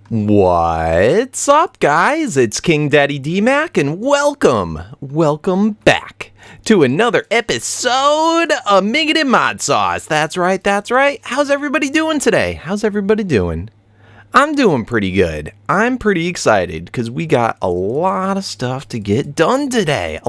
What's up, guys? It's KingDaddyDMAC, and welcome back to another episode of ModSauce. That's right. How's everybody doing today? I'm doing pretty good. I'm pretty excited because we got a lot of stuff to get done today.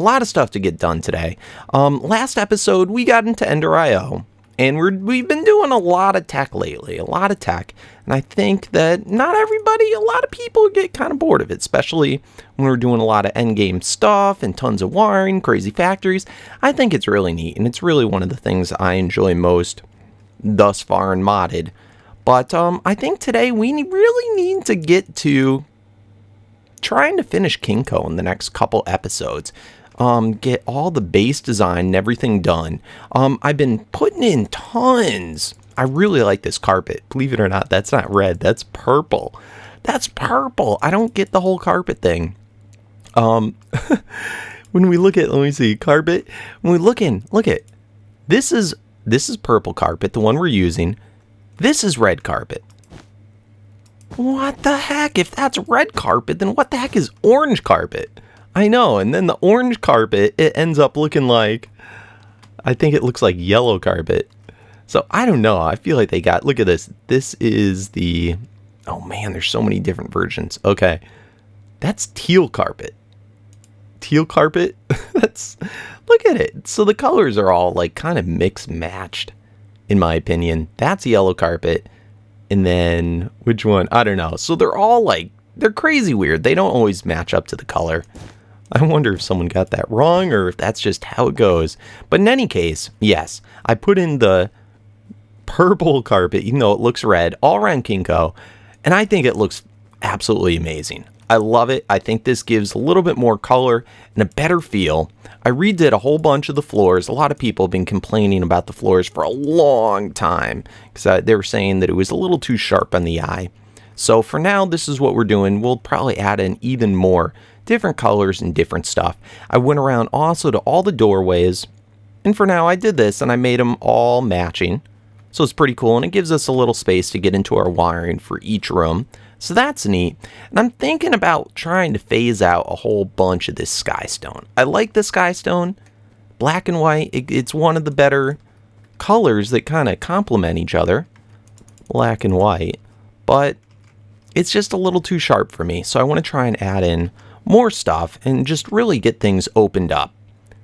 Last episode, we got into Ender.io. And we've been doing a lot of tech lately, And I think that a lot of people get kind of bored of it, especially when we're doing a lot of endgame stuff and tons of wiring, crazy factories. I think it's really neat, and it's really one of the things I enjoy most thus far in Modded. But I think today we really need to get to trying to finish Kinko in the next couple episodes. Get all the base design and everything done. I've been putting in tons. I really like this carpet. Believe it or not, that's not red. That's purple. I don't get the whole carpet thing. When we look at, let me see, carpet. When we look at, this is purple carpet, the one we're using. This is red carpet. What the heck? If that's red carpet, then what the heck is orange carpet? I know, and then the orange carpet, it ends up looking like, I think it looks like yellow carpet. So, I don't know, I feel like they got, look at this. This is the, oh man, there's so many different versions. Okay, that's teal carpet. Look at it. So the colors are all like kind of mixed matched, in my opinion. That's yellow carpet. And then, which one? I don't know. So they're all like, they're crazy weird. They don't always match up to the color. I wonder if someone got that wrong or if that's just how it goes. But in any case, yes, I put in the purple carpet, even though it looks red, all around Kinko, and I think it looks absolutely amazing. I love it. I think this gives a little bit more color and a better feel. I redid a whole bunch of the floors. A lot of people have been complaining about the floors for a long time because they were saying that it was a little too sharp on the eye. So for now, this is what we're doing. We'll probably add in even more different colors and different stuff. I went around also to all the doorways, and for now I did this and I made them all matching. So it's pretty cool, and it gives us a little space to get into our wiring for each room. So that's neat. And I'm thinking about trying to phase out a whole bunch of this sky stone. I like the sky stone. Black and white, it's one of the better colors that kind of complement each other. Black and white. But it's just a little too sharp for me, so I want to try and add in more stuff and just really get things opened up.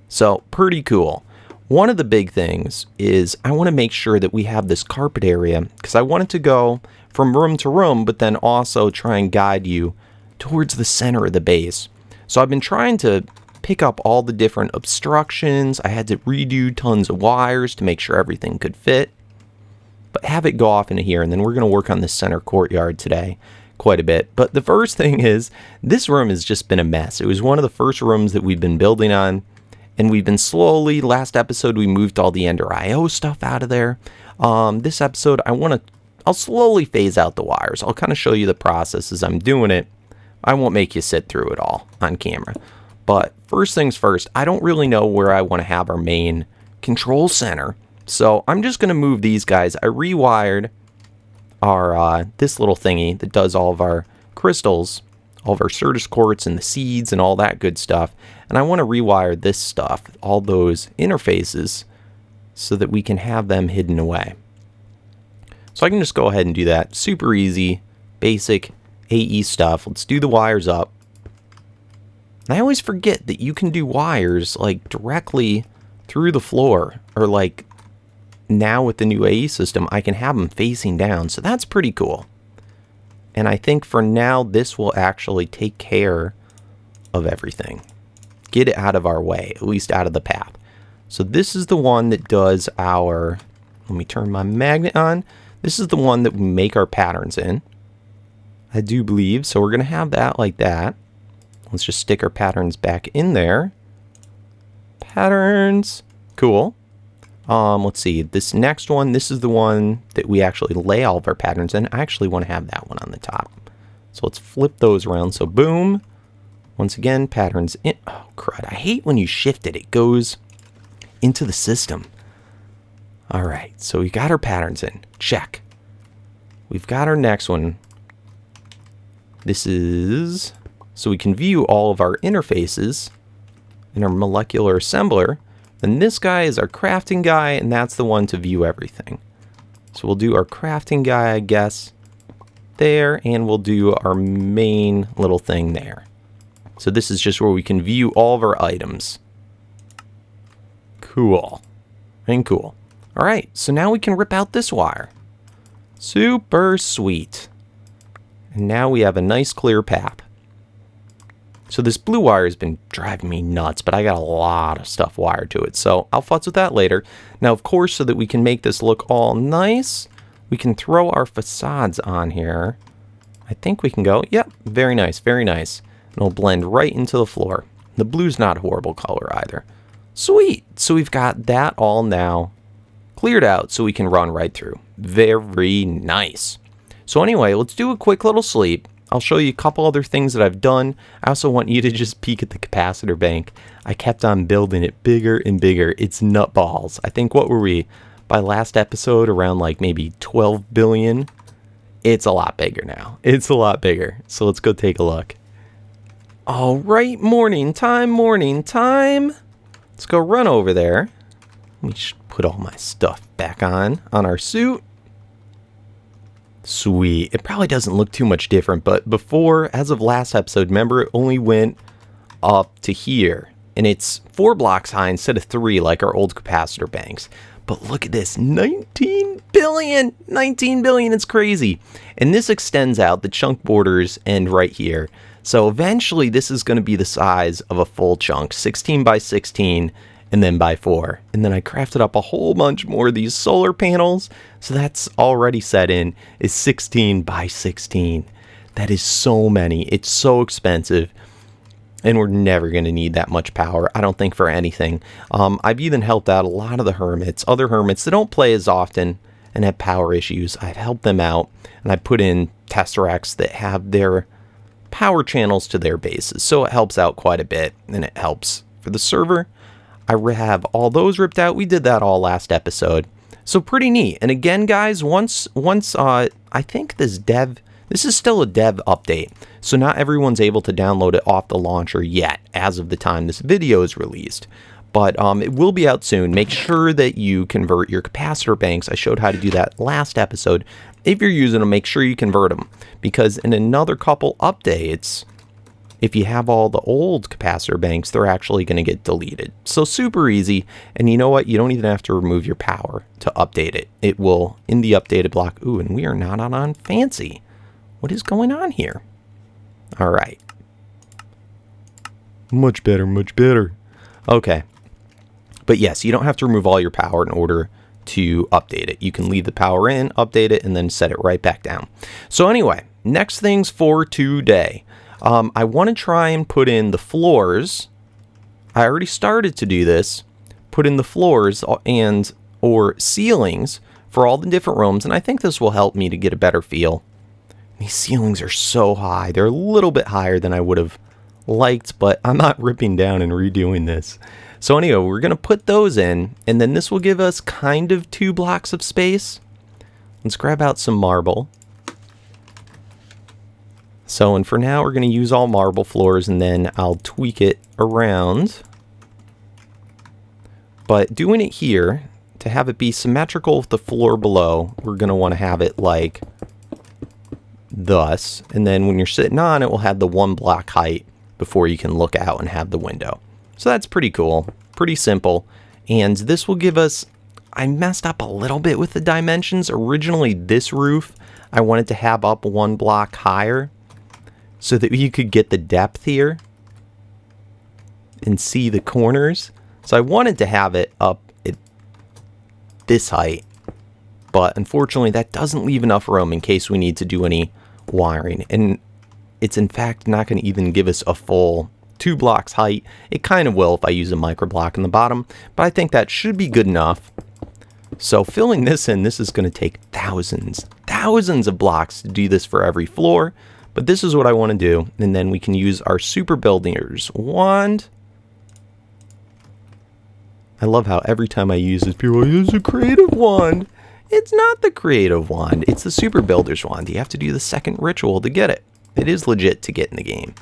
So, pretty cool. One of the big things is I want to make sure that we have this carpet area because I want it to go from room to room, but then also try and guide you towards the center of the base. So I've been trying to pick up all the different obstructions. I had to redo tons of wires to make sure everything could fit, but have it go off into here, and then we're going to work on this center courtyard today quite a bit. But the first thing is, this room has just been a mess. It was one of the first rooms that we've been building on, and we've been slowly, last episode we moved all the Ender.io stuff out of there. This episode I'll slowly phase out the wires. I'll kind of show you the process as I'm doing it. I won't make you sit through it all on camera. But first things first, I don't really know where I want to have our main control center. So I'm just going to move these guys. I rewired our this little thingy that does all of our crystals, all of our Certus quartz and the seeds and all that good stuff. And I want to rewire this stuff, all those interfaces, so that we can have them hidden away. So I can just go ahead and do that. Super easy, basic AE stuff. Let's do the wires up. And I always forget that you can do wires like directly through the floor, or like now with the new AE system, I can have them facing down. So that's pretty cool. And I think for now, this will actually take care of everything. Get it out of our way, at least out of the path. So this is the one that does our, let me turn my magnet on. This is the one that we make our patterns in, I do believe. So we're going to have that like that. Let's just stick our patterns back in there. Patterns. Cool. Let's see, this next one, this is the one that we actually lay all of our patterns in. I actually want to have that one on the top. So let's flip those around. So boom. Once again, patterns in. Oh, crud. I hate when you shift it. It goes into the system. All right, so we got our patterns in. Check. We've got our next one. This is so we can view all of our interfaces in our molecular assembler. And this guy is our crafting guy, and that's the one to view everything. So we'll do our crafting guy, I guess, there, and we'll do our main little thing there. So this is just where we can view all of our items. Cool. And cool. All right, so now we can rip out this wire. Super sweet. And now we have a nice clear path. So this blue wire has been driving me nuts, but I got a lot of stuff wired to it. So I'll futz with that later. Now, of course, so that we can make this look all nice, we can throw our facades on here. I think we can go, yep, very nice, very nice. And it'll blend right into the floor. The blue's not a horrible color either. Sweet. So we've got that all now cleared out so we can run right through. Very nice. So anyway, let's do a quick little sleep. I'll show you a couple other things that I've done. I also want you to just peek at the capacitor bank. I kept on building it bigger and bigger. It's nutballs. I think, what were we, by last episode, around like maybe 12 billion? It's a lot bigger now. It's a lot bigger. So let's go take a look. All right, morning time, morning time. Let's go run over there. Let me just put all my stuff back on our suit. Sweet. It probably doesn't look too much different, but before, as of last episode, remember, it only went up to here. And it's 4 blocks high instead of 3 like our old capacitor banks. But look at this, 19 billion! 19 billion, it's crazy. And this extends out, the chunk borders end right here. So eventually this is going to be the size of a full chunk, 16 by 16, and then by 4. And then I crafted up a whole bunch more of these solar panels. So that's already set in, is 16 by 16. That is so many. It's so expensive. And we're never going to need that much power, I don't think, for anything. I've even helped out a lot of the hermits, other hermits that don't play as often and have power issues. I've helped them out, and I put in tesseracts that have their power channels to their bases. So it helps out quite a bit, and it helps for the server. I have all those ripped out. We did that all last episode. So pretty neat. And again, guys, once I think this is still a dev update. So not everyone's able to download it off the launcher yet, as of the time this video is released. But it will be out soon. Make sure that you convert your capacitor banks. I showed how to do that last episode. If you're using them, make sure you convert them. Because in another couple updates, if you have all the old capacitor banks, they're actually going to get deleted. So super easy. And you know what? You don't even have to remove your power to update it. It will in the updated block. Ooh, and we are not on fancy. What is going on here? All right. Much better, much better. Okay. But yes, you don't have to remove all your power in order to update it. You can leave the power in, update it, and then set it right back down. So anyway, next things for today. I want to try and put in the floors. I already started to do this. Put in the floors and or ceilings for all the different rooms, and I think this will help me to get a better feel. These ceilings are so high. They're a little bit higher than I would have liked, but I'm not ripping down and redoing this. So anyway, we're going to put those in, and then this will give us kind of 2 blocks of space. Let's grab out some marble. So, and for now, we're going to use all marble floors, and then I'll tweak it around. But doing it here, to have it be symmetrical with the floor below, we're going to want to have it like thus. And then when you're sitting on it, we'll have the 1 block height before you can look out and have the window. So that's pretty cool, pretty simple. And this will give us, I messed up a little bit with the dimensions. Originally, this roof, I wanted to have up 1 block higher so that you could get the depth here and see the corners. So I wanted to have it up at this height, but unfortunately that doesn't leave enough room in case we need to do any wiring. And it's in fact not going to even give us a full 2 blocks height. It kind of will if I use a micro block in the bottom, but I think that should be good enough. So filling this in, this is going to take thousands of blocks to do this for every floor. But this is what I want to do, and then we can use our super builder's wand. I love how every time I use this, people use a creative wand. It's not the creative wand, it's the super builder's wand. You have to do the second ritual to get it. It is legit to get in the game.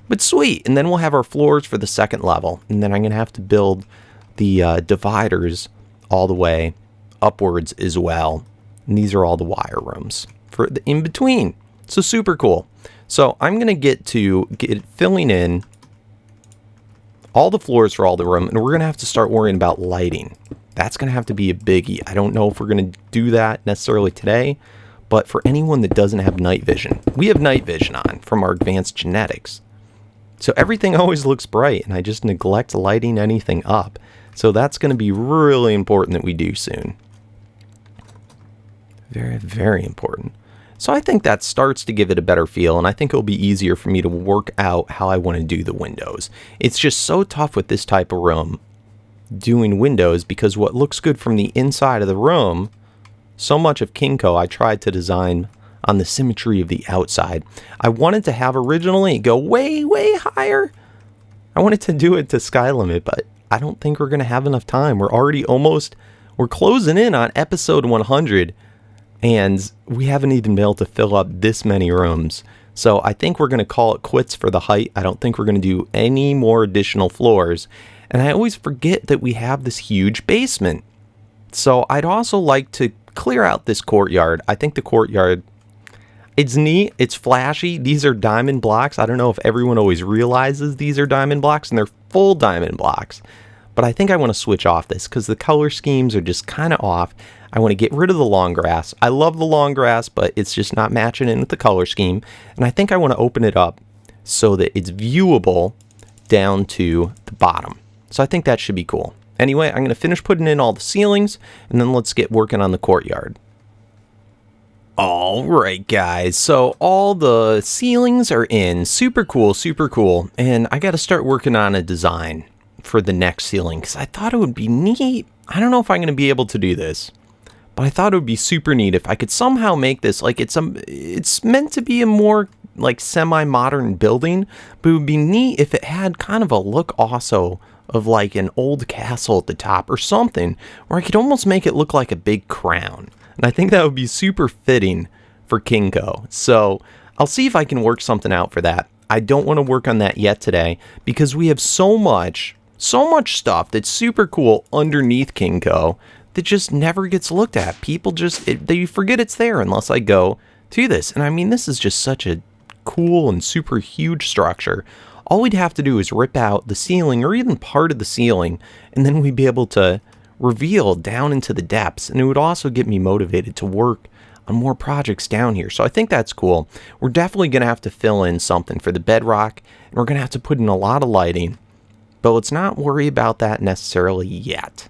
But sweet. And then we'll have our floors for the second level. And then I'm going to have to build the dividers all the way upwards as well. And these are all the wire rooms for the in between. So super cool. So I'm going to get filling in all the floors for all the room. And we're going to have to start worrying about lighting. That's going to have to be a biggie. I don't know if we're going to do that necessarily today. But for anyone that doesn't have night vision, we have night vision on from our advanced genetics. So everything always looks bright, and I just neglect lighting anything up. So that's going to be really important that we do soon. Very, very important. So I think that starts to give it a better feel, and I think it'll be easier for me to work out how I want to do the windows. It's just so tough with this type of room doing windows, because what looks good from the inside of the room, so much of KingCo I tried to design on the symmetry of the outside. I wanted to have originally go way, way higher. I wanted to do it to sky limit, but I don't think we're going to have enough time. We're closing in on episode 100, and we haven't even been able to fill up this many rooms. So I think we're going to call it quits for the height. I don't think we're going to do any more additional floors. And I always forget that we have this huge basement. So I'd also like to clear out this courtyard. I think the courtyard, it's neat, it's flashy. These are diamond blocks. I don't know if everyone always realizes these are diamond blocks, and they're full diamond blocks. But I think I want to switch off this because the color schemes are just kind of off. I want to get rid of the long grass. I love the long grass, but it's just not matching in with the color scheme. And I think I want to open it up so that it's viewable down to the bottom. So I think that should be cool. Anyway, I'm going to finish putting in all the ceilings, and then let's get working on the courtyard. All right, guys. So all the ceilings are in. Super cool, super cool. And I got to start working on a design for the next ceiling because I thought it would be neat. I don't know if I'm going to be able to do this, but I thought it would be super neat if I could somehow make this like it's meant to be a more like semi-modern building, but it would be neat if it had kind of a look also of like an old castle at the top or something, where I could almost make it look like a big crown. And I think that would be super fitting for KingCo. So I'll see if I can work something out for that. I don't want to work on that yet today because we have so much stuff that's super cool underneath KingCo that just never gets looked at. People they forget it's there unless I go to this. And I mean, this is just such a cool and super huge structure. All we'd have to do is rip out the ceiling or even part of the ceiling, and then we'd be able to reveal down into the depths. And it would also get me motivated to work on more projects down here. So I think that's cool. We're definitely going to have to fill in something for the bedrock, and we're going to have to put in a lot of lighting. But let's not worry about that necessarily yet.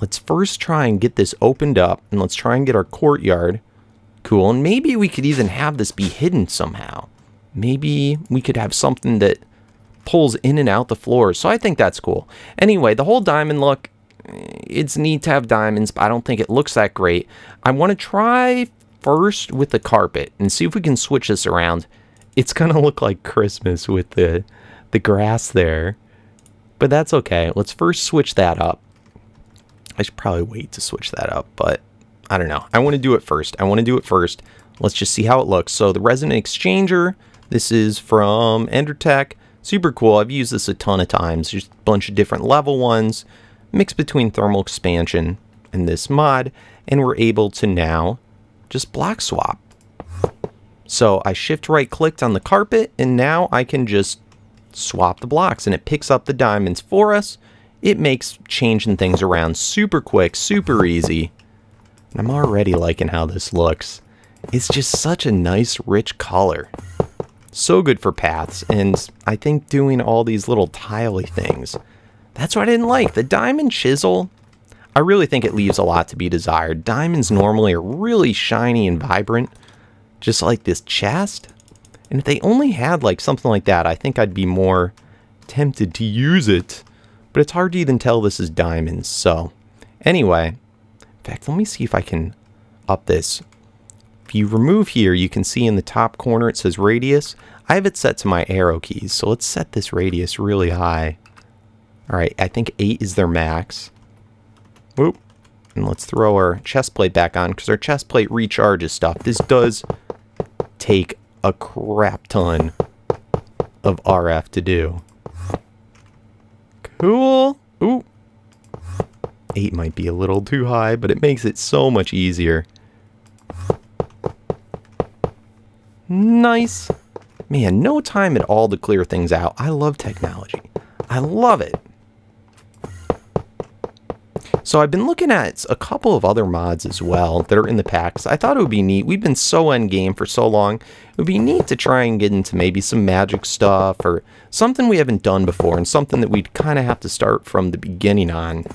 Let's first try and get this opened up, and let's try and get our courtyard cool. And maybe we could even have this be hidden somehow. Maybe we could have something that pulls in and out the floors. So I think that's cool. Anyway, the whole diamond look, it's neat to have diamonds, but I don't think it looks that great. I want to try first with the carpet and see if we can switch this around. It's going to look like Christmas with the grass there, but that's okay. Let's first switch that up. I should probably wait to switch that up, but I don't know. I want to do it first. Let's just see how it looks. So the resonant exchanger, this is from EnderTech. Super cool. I've used this a ton of times. There's a bunch of different level ones mixed between thermal expansion and this mod, and we're able to now just block swap. So I shift right clicked on the carpet, and now I can just swap the blocks, and it picks up the diamonds for us. It makes changing things around super quick, super easy. And I'm already liking how this looks. It's just such a nice, rich color. So good for paths, and I think doing all these little tiley things, that's what I didn't like. The diamond chisel, I really think it leaves a lot to be desired. Diamonds normally are really shiny and vibrant, just like this chest. And if they only had like something like that, I think I'd be more tempted to use it. But it's hard to even tell this is diamonds. So anyway, in fact, let me see if I can up this. If you remove here, you can see in the top corner it says radius. I have it set to my arrow keys, so let's set this radius really high. Alright, I think 8 is their max. Whoop. And let's throw our chest plate back on, because our chest plate recharges stuff. This does take a crap ton of RF to do. Cool. Ooh. 8 might be a little too high, but it makes it so much easier. Nice. Man, no time at all to clear things out. I love technology. I love it. So I've been looking at a couple of other mods as well that are in the packs. I thought it would be neat. We've been so endgame for so long. It would be neat to try and get into maybe some magic stuff or something we haven't done before and something that we'd kind of have to start from the beginning on.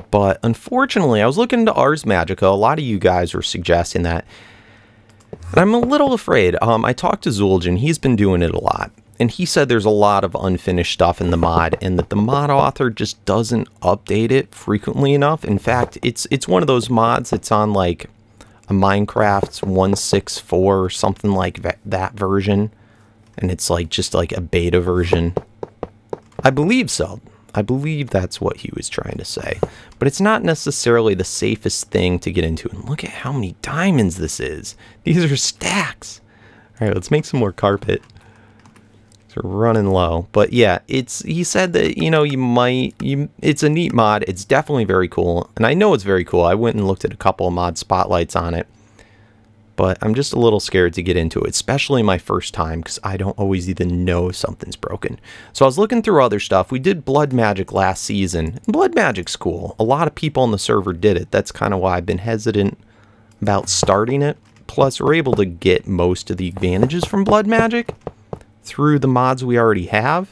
But unfortunately, I was looking into Ars Magica. A lot of you guys were suggesting that. And I'm a little afraid. I talked to Zul'jin. He's been doing it a lot. And he said there's a lot of unfinished stuff in the mod and that the mod author just doesn't update it frequently enough. In fact, it's one of those mods that's on like a Minecraft 1.6.4 or something like that version. And it's like just like a beta version. I believe so. I believe that's what he was trying to say. But it's not necessarily the safest thing to get into. And look at how many diamonds this is. These are stacks. All right, let's make some more carpet. We're running low. But yeah, he said that, you know, it's a neat mod. It's definitely very cool. And I know it's very cool. I went and looked at a couple of mod spotlights on it. But I'm just a little scared to get into it, especially my first time, because I don't always even know if something's broken. So I was looking through other stuff. We did Blood Magic last season. Blood Magic's cool. A lot of people on the server did it. That's kind of why I've been hesitant about starting it. Plus, we're able to get most of the advantages from Blood Magic through the mods we already have.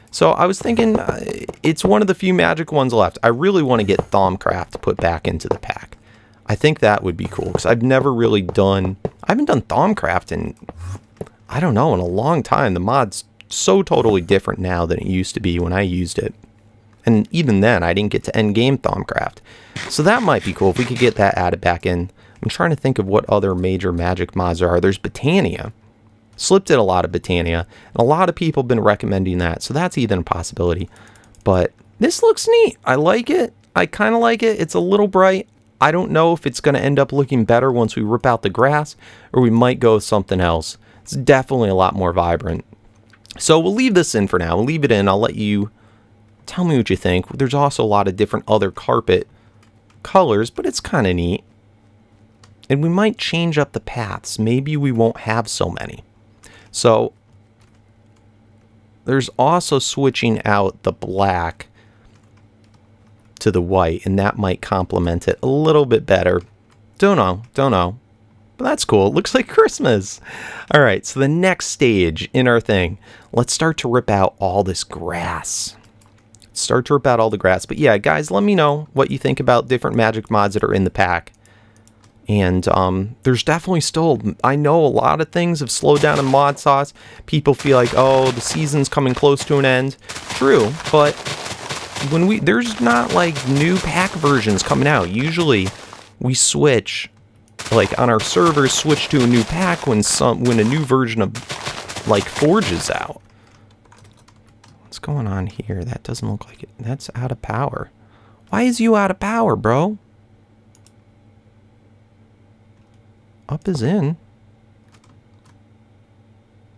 So I was thinking it's one of the few magic ones left. I really want to get HermitCraft put back into the pack. I think that would be cool because I've never really done... I haven't done HermitCraft in, I don't know, in a long time. The mod's so totally different now than it used to be when I used it. And even then, I didn't get to end game HermitCraft. So that might be cool if we could get that added back in. I'm trying to think of what other major magic mods there are. There's Botania. Slip did a lot of Botania, and a lot of people have been recommending that, so that's even a possibility. But this looks neat. I like it. I kind of like it. It's a little bright. I don't know if it's going to end up looking better once we rip out the grass, or we might go with something else. It's definitely a lot more vibrant. So we'll leave this in for now. We'll leave it in. I'll let you tell me what you think. There's also a lot of different other carpet colors, but it's kind of neat. And we might change up the paths. Maybe we won't have so many. So there's also switching out the black to the white, and that might complement it a little bit better. Don't know. But that's cool. It looks like Christmas. All right, so the next stage in our thing, let's start to rip out all this grass. Start to rip out all the grass. But yeah, guys, let me know what you think about different magic mods that are in the pack. And there's definitely still, I know a lot of things have slowed down in ModSauce. People feel like, oh, the season's coming close to an end. True, but there's not like new pack versions coming out. Usually we switch, like on our servers, switch to a new pack when a new version of like Forge is out. What's going on here? That doesn't look like it. That's out of power. Why is you out of power, bro? Up is in.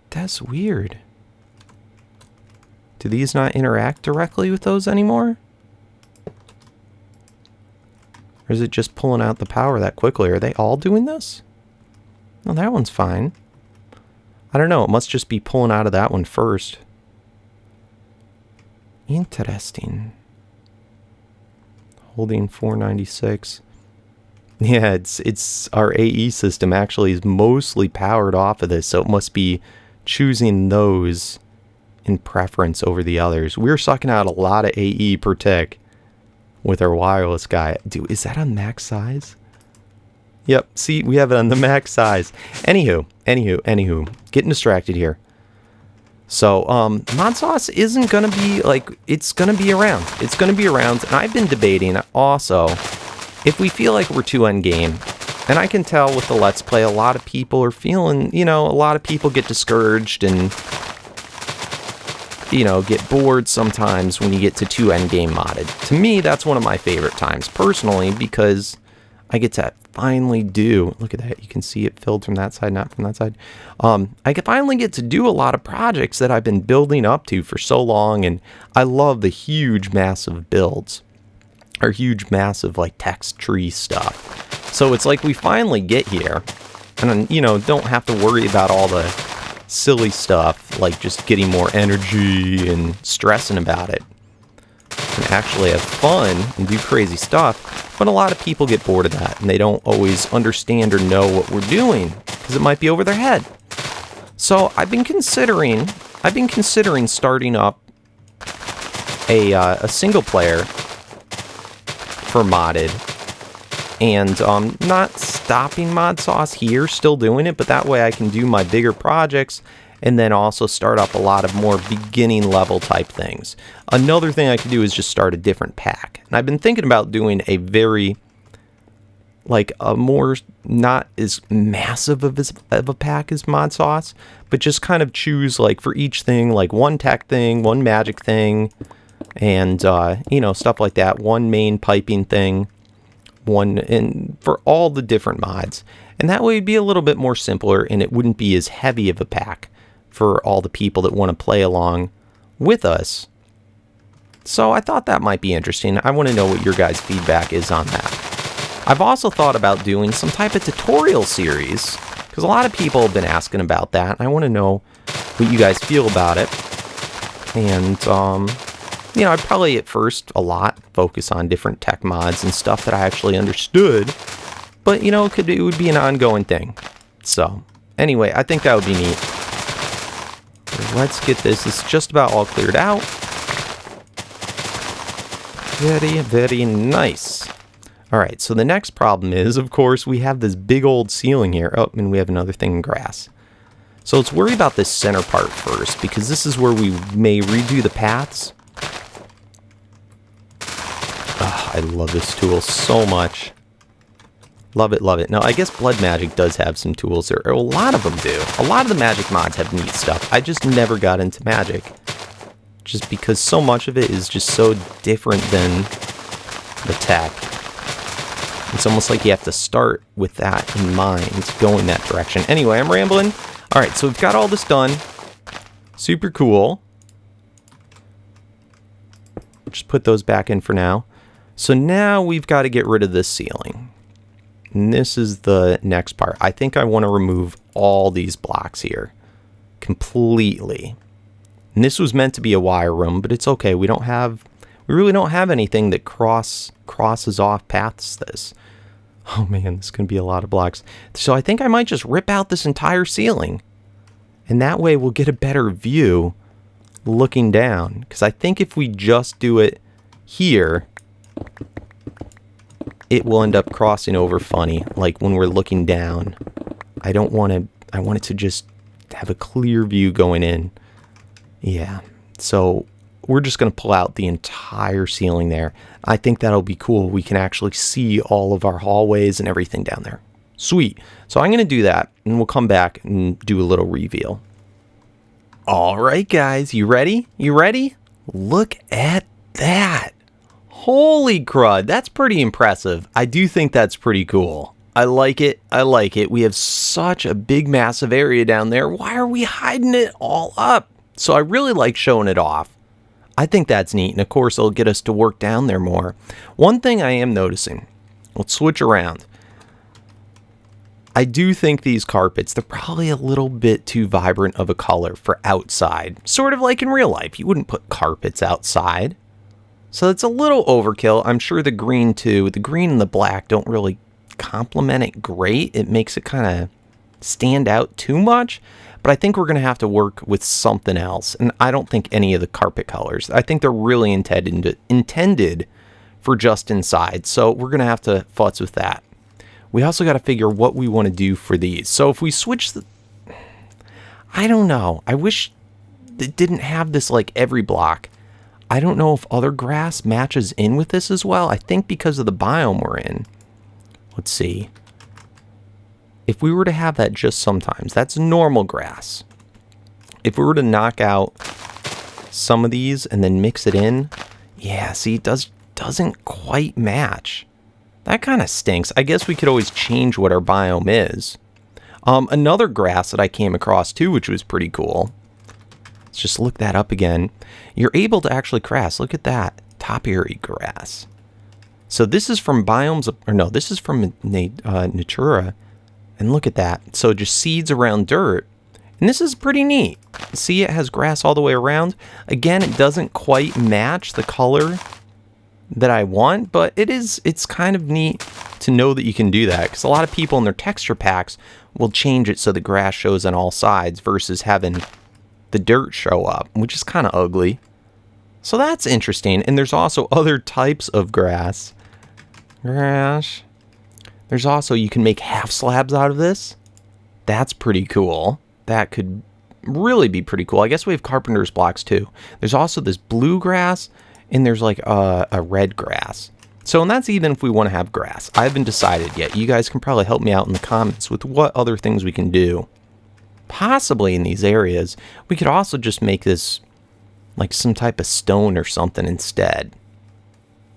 That's weird. Do these not interact directly with those anymore? Or is it just pulling out the power that quickly? Are they all doing this? No, that one's fine. I don't know. It must just be pulling out of that one first. Interesting. Holding 496. Yeah, it's our AE system actually is mostly powered off of this, so it must be choosing those in preference over the others. We're sucking out a lot of AE per tick with our wireless guy. Dude, is that on max size? Yep, see, we have it on the max size. Anywho, getting distracted here. So, ModSauce isn't gonna be like, it's gonna be around. It's gonna be around, and I've been debating also, if we feel like we're too endgame, and I can tell with the Let's Play, a lot of people are feeling, you know, a lot of people get discouraged and, you know, get bored sometimes when you get to too endgame modded. To me, that's one of my favorite times, personally, because I get to finally do, look at that, you can see it filled from that side, not from that side. I can finally get to do a lot of projects that I've been building up to for so long, and I love the huge, massive builds, or huge, massive, like, text tree stuff. So it's like we finally get here, and, you know, don't have to worry about all the silly stuff, like just getting more energy and stressing about it. And actually have fun and do crazy stuff, but a lot of people get bored of that, and they don't always understand or know what we're doing, because it might be over their head. So I've been considering starting up a single player for Modded, and not stopping ModSauce here, still doing it, but that way I can do my bigger projects and then also start up a lot of more beginning level type things. Another thing I could do is just start a different pack. And I've been thinking about doing a very, like, a more not as massive of a pack as ModSauce, but just kind of choose, like, for each thing, like one tech thing, one magic thing, and, you know, stuff like that. One main piping thing, one, and for all the different mods. And that way it'd be a little bit more simpler, and it wouldn't be as heavy of a pack for all the people that want to play along with us. So I thought that might be interesting. I want to know what your guys' feedback is on that. I've also thought about doing some type of tutorial series, because a lot of people have been asking about that. I want to know what you guys feel about it. And, you know, I'd probably at first a lot focus on different tech mods and stuff that I actually understood. But, you know, it would be an ongoing thing. So, anyway, I think that would be neat. Let's get this. It's just about all cleared out. Very, very nice. All right, so the next problem is, of course, we have this big old ceiling here. Oh, and we have another thing in grass. So let's worry about this center part first, because this is where we may redo the paths. Oh, I love this tool so much. Love it, love it. Now, I guess Blood Magic does have some tools there. A lot of them do. A lot of the Magic mods have neat stuff. I just never got into Magic, just because so much of it is just so different than the tech. It's almost like you have to start with that in mind, going that direction. Anyway, I'm rambling. All right, so we've got all this done. Super cool. Just put those back in for now. So now we've got to get rid of this ceiling. And this is the next part. I think I want to remove all these blocks here completely. And this was meant to be a wire room, but it's okay. We really don't have anything that crosses off paths this. Oh man, this is going to be a lot of blocks. So I think I might just rip out this entire ceiling. And that way we'll get a better view looking down. Because I think if we just do it here, it will end up crossing over funny, like when we're looking down. I want it to just have a clear view going in. Yeah, so we're just going to pull out the entire ceiling there. I think that'll be cool. We can actually see all of our hallways and everything down there. Sweet. So I'm going to do that, and we'll come back and do a little reveal. All right, guys, you ready? You ready? Look at that. Holy crud, that's pretty impressive. I do think that's pretty cool. I like it. I like it. We have such a big, massive area down there. Why are we hiding it all up? So I really like showing it off. I think that's neat, and of course it'll get us to work down there more. One thing I am noticing, let's switch around. I do think these carpets, they're probably a little bit too vibrant of a color for outside. Sort of like in real life, you wouldn't put carpets outside. So it's a little overkill. I'm sure the green too. The green and the black don't really complement it great. It makes it kind of stand out too much. But I think we're going to have to work with something else. And I don't think any of the carpet colors. I think they're really intended for just inside. So we're going to have to futz with that. We also got to figure what we want to do for these. So if we switch the... I don't know. I wish it didn't have this like every block. I don't know if other grass matches in with this as well. I think because of the biome we're in. Let's see. If we were to have that just sometimes, that's normal grass. If we were to knock out some of these and then mix it in, yeah, see, it doesn't quite match. That kind of stinks. I guess we could always change what our biome is. Another grass that I came across too, which was pretty cool. Let's just look that up again. You're able to actually grass. Look at that. Topiary grass. So this is from biomes, or no, this is from Natura. And look at that. So just seeds around dirt. And this is pretty neat. See, it has grass all the way around. Again, it doesn't quite match the color that I want, but it's kind of neat to know that you can do that, because a lot of people in their texture packs will change it so the grass shows on all sides versus having the dirt show up, which is kind of ugly. So that's interesting. And there's also other types of grass. There's also, you can make half slabs out of this. That's pretty cool. That could really be pretty cool. I guess we have carpenter's blocks too. There's also this blue grass, and there's like a red grass. So, and that's even if we want to have grass. I haven't decided yet. You guys can probably help me out in the comments with what other things we can do. Possibly in these areas. We could also just make this like some type of stone or something instead.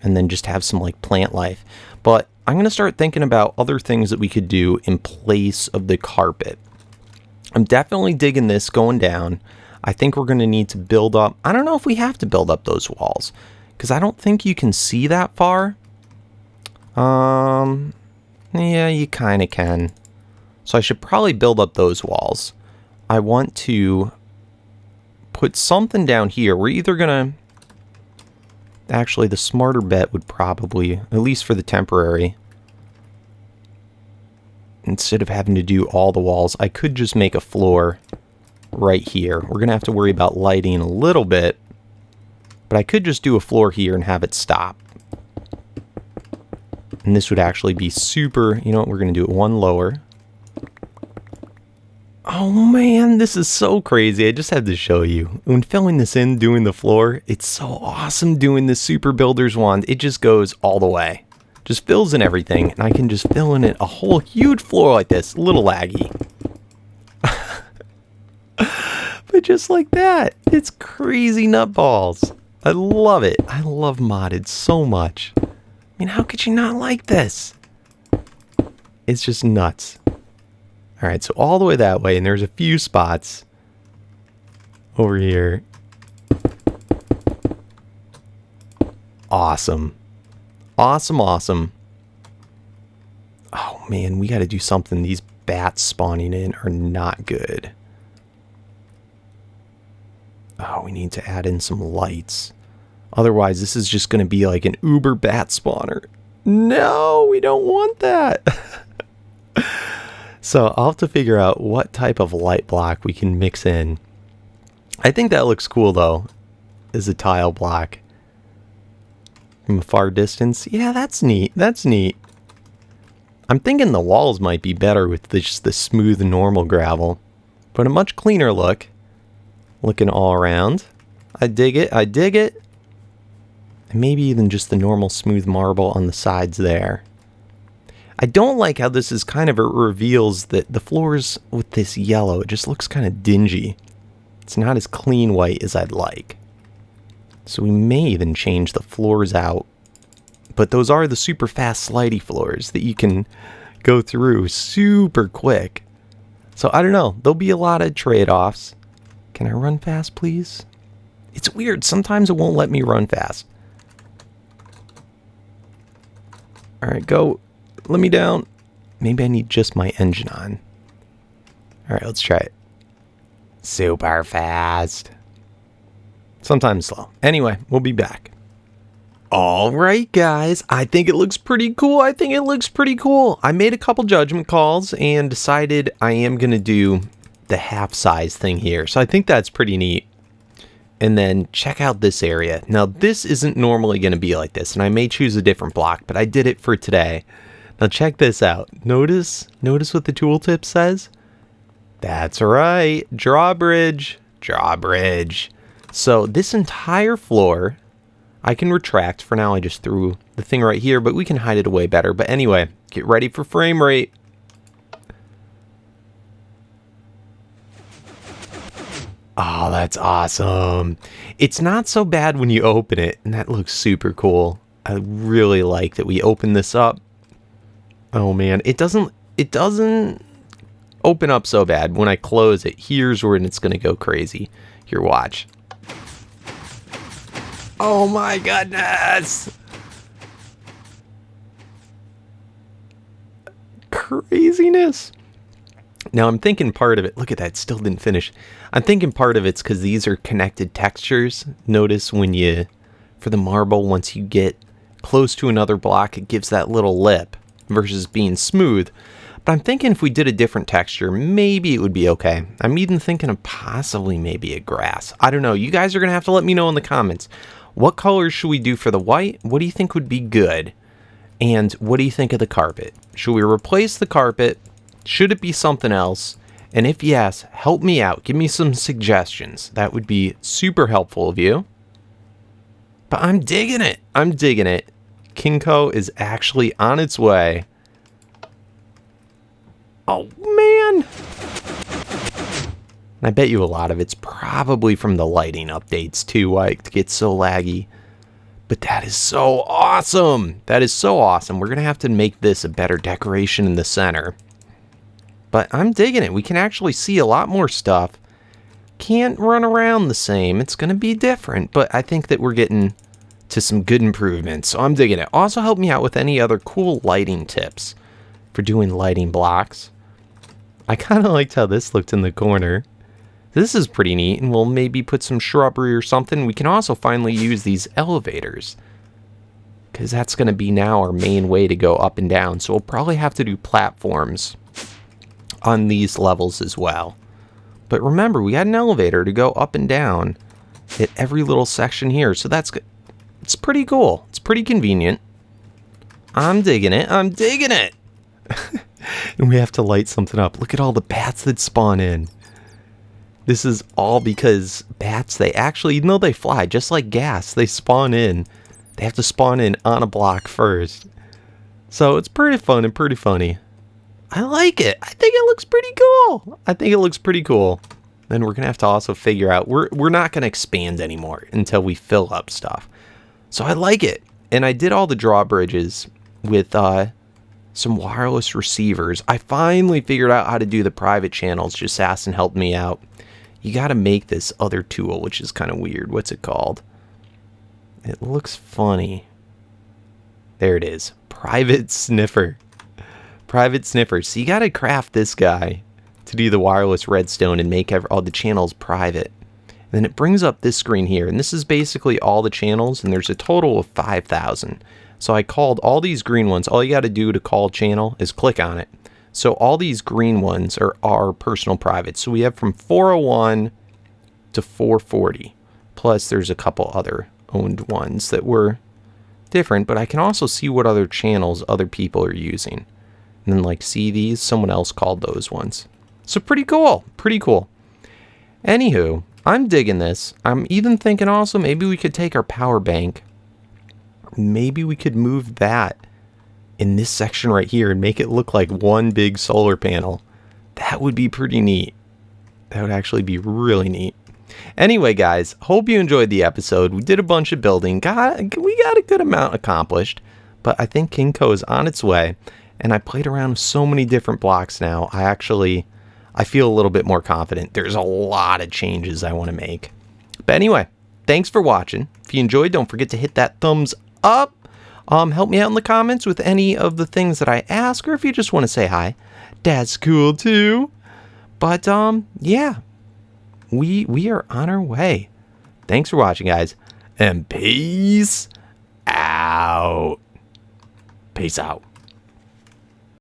And then just have some like plant life. But I'm going to start thinking about other things that we could do in place of the carpet. I'm definitely digging this going down. I think we're going to need to build up. I don't know if we have to build up those walls, because I don't think you can see that far. Yeah, you kind of can. So I should probably build up those walls. I want to put something down here. We're either going to... Actually, the smarter bet would probably, at least for the temporary, instead of having to do all the walls, I could just make a floor right here. We're going to have to worry about lighting a little bit, but I could just do a floor here and have it stop. And this would actually be super, you know what, we're going to do it one lower. Oh man, this is so crazy. I just had to show you. When filling this in, doing the floor, it's so awesome doing the Super Builder's Wand. It just goes all the way. Just fills in everything, and I can just fill in it a whole huge floor like this. A little laggy. But just like that. It's crazy nutballs. I love it. I love modded so much. I mean, how could you not like this? It's just nuts. Alright, so all the way that way, and there's a few spots over here. Awesome. Awesome, awesome. Oh man, we got to do something. These bats spawning in are not good. Oh, we need to add in some lights. Otherwise, this is just going to be like an uber bat spawner. No, we don't want that. So I'll have to figure out what type of light block we can mix in. I think that looks cool though, as a tile block. From a far distance. Yeah, that's neat. That's neat. I'm thinking the walls might be better with just the smooth normal gravel. But a much cleaner look. Looking all around. I dig it. I dig it. And maybe even just the normal smooth marble on the sides there. I don't like how this is kind of, it reveals that the floors with this yellow, it just looks kind of dingy. It's not as clean white as I'd like. So we may even change the floors out. But those are the super fast slidey floors that you can go through super quick. So I don't know. There'll be a lot of trade-offs. Can I run fast, please? It's weird. Sometimes it won't let me run fast. Alright, go. Let me down. Maybe I need just my engine on. Alright, let's try it. Super fast. Sometimes slow. Anyway, we'll be back. Alright guys, I think it looks pretty cool. I made a couple judgment calls and decided I am going to do the half size thing here. So I think that's pretty neat. And then check out this area. Now this isn't normally going to be like this, and I may choose a different block, but I did it for today. Now check this out. Notice what the tooltip says? That's right, drawbridge. Drawbridge. So this entire floor, I can retract. For now I just threw the thing right here, but we can hide it away better. But anyway, get ready for frame rate. Oh, that's awesome. It's not so bad when you open it, and that looks super cool. I really like that we open this up, Oh man, it doesn't open up so bad. When I close it, here's when it's gonna go crazy. Here, watch. Oh my goodness! Craziness. Now I'm thinking part of it, look at that, still didn't finish. I'm thinking part of it's because these are connected textures. Notice when you, for the marble, once you get close to another block, it gives that little lip versus being smooth. But I'm thinking if we did a different texture, maybe it would be okay. I'm even thinking of possibly maybe a grass. I don't know. You guys are going to have to let me know in the comments. What colors should we do for the white? What do you think would be good? And what do you think of the carpet? Should we replace the carpet? Should it be something else? And if yes, help me out. Give me some suggestions. That would be super helpful of you. But I'm digging it. I'm digging it. KingCo is actually on its way. Oh, man. And I bet you a lot of it's probably from the lighting updates, too, why it gets so laggy. But that is so awesome. That is so awesome. We're going to have to make this a better decoration in the center. But I'm digging it. We can actually see a lot more stuff. Can't run around the same. It's going to be different. But I think that we're getting to some good improvements. So I'm digging it. Also help me out with any other cool lighting tips for doing lighting blocks. I kind of liked how this looked in the corner. This is pretty neat, and we'll maybe put some shrubbery or something. We can also finally use these elevators, because that's going to be now our main way to go up and down. So we'll probably have to do platforms on these levels as well. But remember, we got an elevator to go up and down at every little section here. So that's good. It's pretty cool. It's pretty convenient. I'm digging it. I'm digging it. And we have to light something up. Look at all the bats that spawn in. This is all because bats, they actually, even though they fly just like gas, they spawn in. They have to spawn in on a block first. So it's pretty fun and pretty funny. I like it. I think it looks pretty cool. I think it looks pretty cool. Then we're going to have to also figure out, we're not going to expand anymore until we fill up stuff. So I like it. And I did all the drawbridges with some wireless receivers. I finally figured out how to do the private channels. Just Assassin helped me out. You got to make this other tool, which is kind of weird. What's it called? It looks funny. There it is. Private sniffer. Private sniffer. So you got to craft this guy to do the wireless redstone and make all the channels private. And then it brings up this screen here. And this is basically all the channels. And there's a total of 5,000. So I called all these green ones. All you got to do to call channel is click on it. So all these green ones are our personal private. So we have from 401 to 440. Plus there's a couple other owned ones that were different. But I can also see what other channels other people are using. And then like see these, someone else called those ones. So pretty cool. Pretty cool. Anywho, I'm digging this. I'm even thinking also maybe we could take our power bank. Maybe we could move that in this section right here and make it look like one big solar panel. That would be pretty neat. That would actually be really neat. Anyway, guys, hope you enjoyed the episode. We did a bunch of building. We got a good amount accomplished, but I think KingCo is on its way, and I played around with so many different blocks now. I feel a little bit more confident. There's a lot of changes I want to make. But anyway, thanks for watching. If you enjoyed, don't forget to hit that thumbs up. Help me out in the comments with any of the things that I ask, or if you just want to say hi, that's cool too. But yeah, we are on our way. Thanks for watching, guys, and peace out. Peace out.